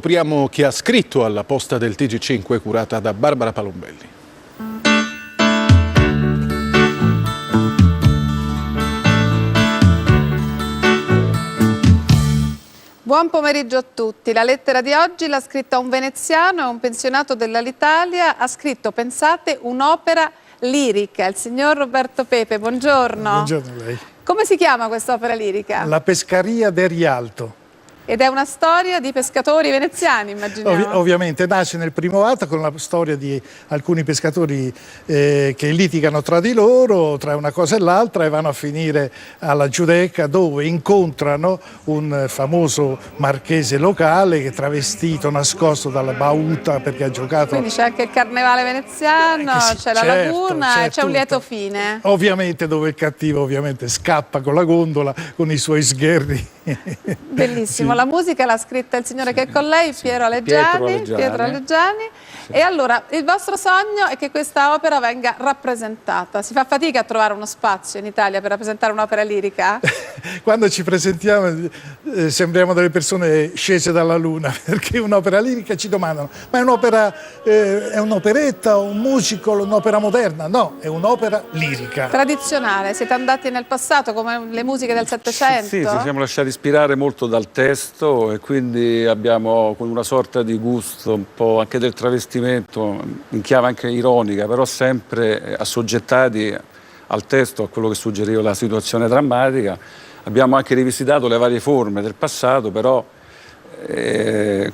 Scopriamo chi ha scritto alla posta del TG5 curata da Barbara Palombelli. Buon pomeriggio a tutti. La lettera di oggi l'ha scritta un veneziano e un pensionato dell'Alitalia. Ha scritto, pensate, un'opera lirica. Il signor Roberto Pepe, buongiorno. Buongiorno a lei. Come si chiama quest'opera lirica? La Pescaria del Rialto. Ed è una storia di pescatori veneziani, immaginiamo. Ovviamente nasce nel primo atto con la storia di alcuni pescatori che litigano tra di loro, tra una cosa e l'altra, e vanno a finire alla Giudecca, dove incontrano un famoso marchese locale che è travestito, nascosto dalla bauta perché ha giocato. Quindi c'è anche il carnevale veneziano, c'è la laguna e c'è un lieto fine. Ovviamente, dove il cattivo scappa con la gondola, con i suoi sgherri. Bellissimo. Sì. La musica l'ha scritta il signore che è con lei, Pietro Alleggiani. E allora, il vostro sogno è che questa opera venga rappresentata. Si fa fatica a trovare uno spazio in Italia per rappresentare un'opera lirica? Quando ci presentiamo sembriamo delle persone scese dalla luna, perché un'opera lirica ci domandano, ma è un'opera, è un'operetta, un musical, un'opera moderna? No, è un'opera lirica. Tradizionale, siete andati nel passato come le musiche del Settecento? Sì, ci siamo lasciati ispirare molto dal testo e quindi abbiamo con una sorta di gusto un po' anche del travestimento, in chiave anche ironica, però sempre assoggettati al testo, a quello che suggeriva la situazione drammatica. Abbiamo anche rivisitato le varie forme del passato, però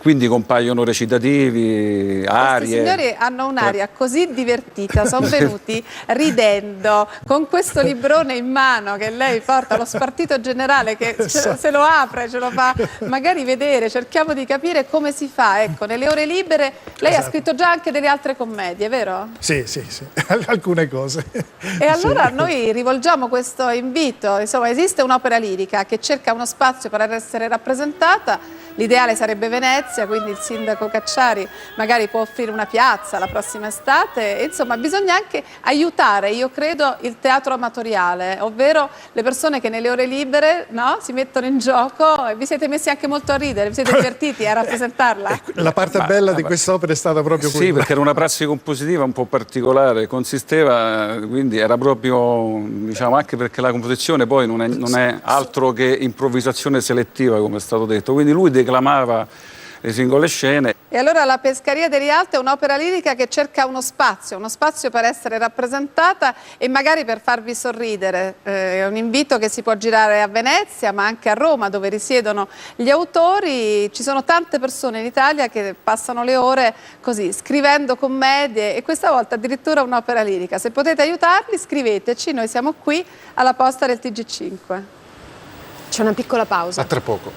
quindi compaiono recitativi, arie. Questi signori hanno un'aria così divertita, sono venuti ridendo, con questo librone in mano che lei porta, lo spartito generale che se lo apre, ce lo fa magari vedere, cerchiamo di capire come si fa. Ecco, nelle ore libere lei ha scritto già anche delle altre commedie, vero? Sì, alcune cose. E allora noi rivolgiamo questo invito, insomma, esiste un'opera lirica che cerca uno spazio per essere rappresentata. L'ideale sarebbe Venezia, quindi il sindaco Cacciari magari può offrire una piazza la prossima estate. E, insomma, bisogna anche aiutare, io credo, il teatro amatoriale, ovvero le persone che nelle ore libere si mettono in gioco. E vi siete messi anche molto a ridere, vi siete divertiti a rappresentarla? La parte bella di quest'opera è stata proprio quella. Sì, perché era una prassi compositiva un po' particolare, consisteva, quindi era proprio, diciamo, anche perché la composizione poi non è altro che improvvisazione selettiva, come è stato detto, quindi lui declamava le singole scene. E allora La Pescaria del Rialto è un'opera lirica che cerca uno spazio per essere rappresentata e magari per farvi sorridere. È un invito che si può girare a Venezia, ma anche a Roma, dove risiedono gli autori. Ci sono tante persone in Italia che passano le ore così, scrivendo commedie, e questa volta addirittura un'opera lirica. Se potete aiutarli, scriveteci, noi siamo qui alla posta del TG5. C'è una piccola pausa. A tra poco.